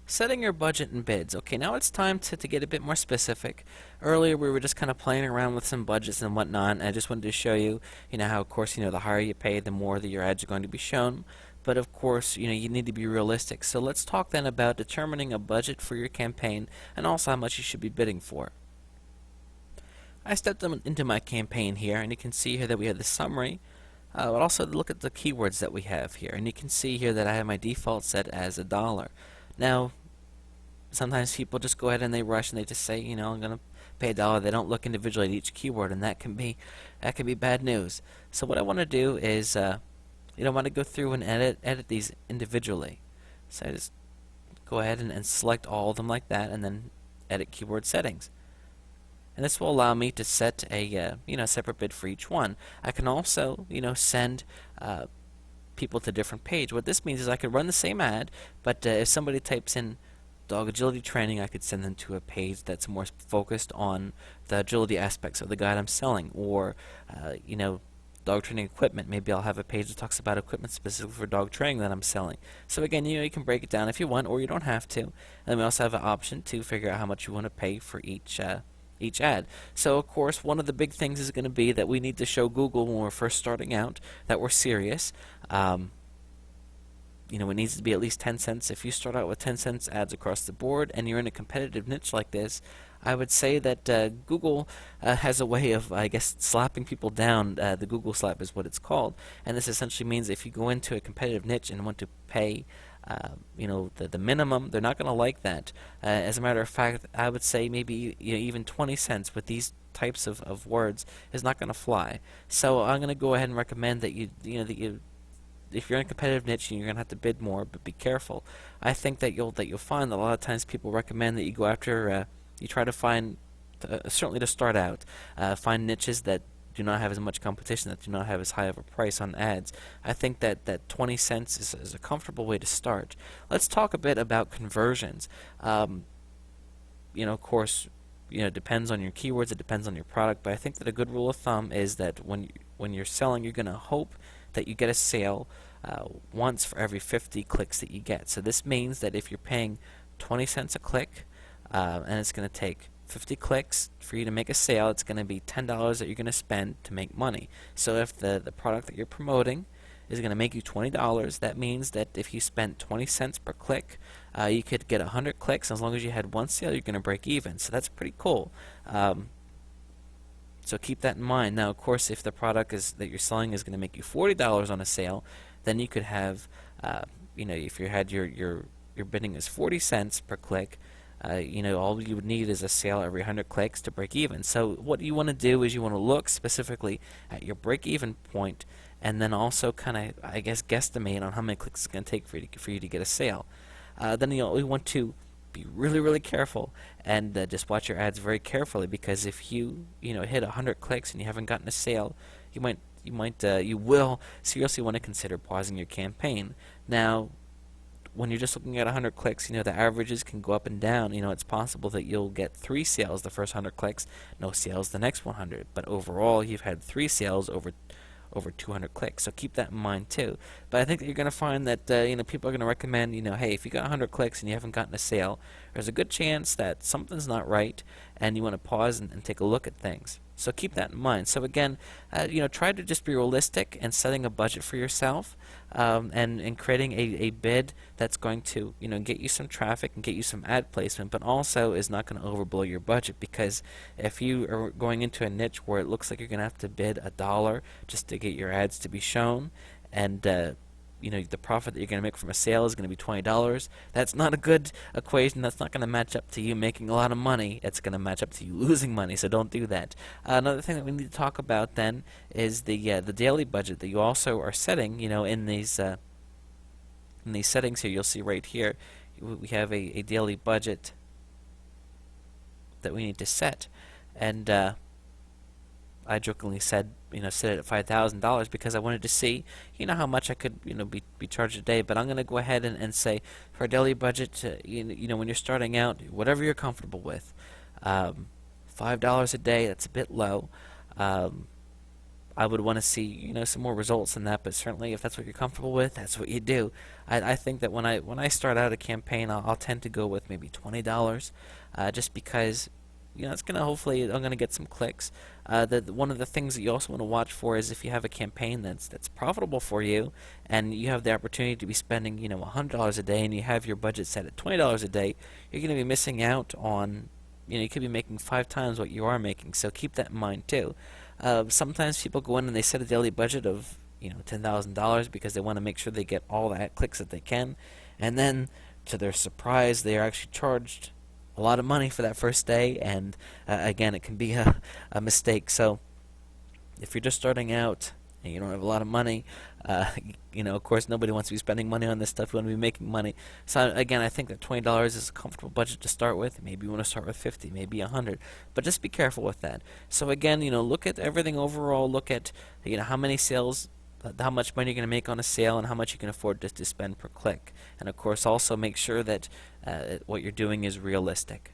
Setting your budget and bids. Okay, now it's time to get a bit more specific. Earlier we were just kind of playing around with some budgets and whatnot, and I just wanted to show you, how of course, the higher you pay, the more that your ads are going to be shown. But of course, you need to be realistic. So let's talk then about determining a budget for your campaign and also how much you should be bidding for. I stepped into my campaign here, and you can see here that we have the summary, but also look at the keywords that we have here, and you can see here that I have my default set as $1. Now, sometimes people just go ahead and they rush and they just say, I'm going to pay $1. They don't look individually at each keyword, and that can be bad news. So what I want to do is, I want to go through and edit these individually. So I just go ahead and select all of them like that, and then edit keyword settings. And this will allow me to set a separate bid for each one. I can also send people to a different page. What this means is I could run the same ad, but if somebody types in dog agility training, I could send them to a page that's more focused on the agility aspects of the guide I'm selling. Or dog training equipment, maybe I'll have a page that talks about equipment specifically for dog training that I'm selling. So again, you can break it down if you want, or you don't have to. And then we also have an option to figure out how much you want to pay for each ad. So of course, one of the big things is going to be that we need to show Google when we're first starting out that we're serious. It needs to be at least 10 cents. If you start out with 10 cents ads across the board and you're in a competitive niche like this, I would say that Google has a way of, I guess, slapping people down. The Google slap is what it's called. And this essentially means if you go into a competitive niche and want to pay the minimum, they're not going to like that. As a matter of fact, I would say maybe even 20 cents with these types of words is not going to fly. So I'm going to go ahead and recommend that if you're in a competitive niche, you're going to have to bid more, but be careful. I think that you'll find that a lot of times people recommend that you go after, you try to find, certainly to start out, find niches that do not have as much competition, that do not have as high of a price on ads. I think that 20 cents is a comfortable way to start. Let's talk a bit about conversions. Of course, it depends on your keywords, it depends on your product, but I think that a good rule of thumb is that when you're selling, you're going to hope that you get a sale once for every 50 clicks that you get. So this means that if you're paying 20 cents a click, and it's going to take 50 clicks for you to make a sale, it's going to be $10 that you're going to spend to make money. So if the product that you're promoting is going to make you $20, that means that if you spent 20 cents per click, you could get 100 clicks. As long as you had one sale, you're going to break even. So that's pretty cool. So keep that in mind. Now, of course, if the product that you're selling is going to make you $40 on a sale, then you could have, if you had your bidding is 40 cents per click, all you would need is a sale every 100 clicks to break even. So what you want to do is you want to look specifically at your break-even point, and then also kind of, I guess, guesstimate on how many clicks it's going to take for you to get a sale. Then you want to be really, really careful and just watch your ads very carefully, because if you hit 100 clicks and you haven't gotten a sale, you will seriously want to consider pausing your campaign. Now, when you're just looking at 100 clicks, the averages can go up and down. It's possible that you'll get 3 sales the first 100 clicks, no sales the next 100, but overall you've had 3 sales over 200 clicks. So keep that in mind too. But I think that you're going to find that people are going to recommend, hey, if you got 100 clicks and you haven't gotten a sale, there's a good chance that something's not right, and you want to pause and take a look at things. So keep that in mind. So again, try to just be realistic and setting a budget for yourself, and creating a bid that's going to get you some traffic and get you some ad placement, but also is not going to overblow your budget. Because if you are going into a niche where it looks like you're going to have to bid $1 just to get your ads to be shown, and the profit that you're going to make from a sale is going to be $20, that's not a good equation. That's not going to match up to you making a lot of money. It's going to match up to you losing money, so don't do that. Another thing that we need to talk about then is the daily budget that you also are setting. In these settings here, you'll see right here, we have a daily budget that we need to set. And I jokingly said, set it at $5,000 because I wanted to see, how much I could, be charged a day. But I'm going to go ahead and say for a daily budget, when you're starting out, whatever you're comfortable with. $5 a day, that's a bit low. I would want to see, some more results than that. But certainly, if that's what you're comfortable with, that's what you do. I think that when I start out a campaign, I'll tend to go with maybe $20, just because it's gonna hopefully I'm gonna get some clicks. One of the things that you also want to watch for is if you have a campaign that's profitable for you, and you have the opportunity to be spending $100 a day, and you have your budget set at $20 a day, you're gonna be missing out on you could be making 5 times what you are making. So keep that in mind too. Sometimes people go in and they set a daily budget of $10,000 because they want to make sure they get all the clicks that they can, and then to their surprise, they are actually charged a lot of money for that first day, and again, it can be a mistake. So if you're just starting out and you don't have a lot of money, of course, nobody wants to be spending money on this stuff. You want to be making money. So again, I think that $20 is a comfortable budget to start with. Maybe you want to start with 50, maybe 100, but just be careful with that. So again, look at everything overall. Look at how many sales, how much money you're going to make on a sale, and how much you can afford to spend per click. And of course, also make sure that what you're doing is realistic.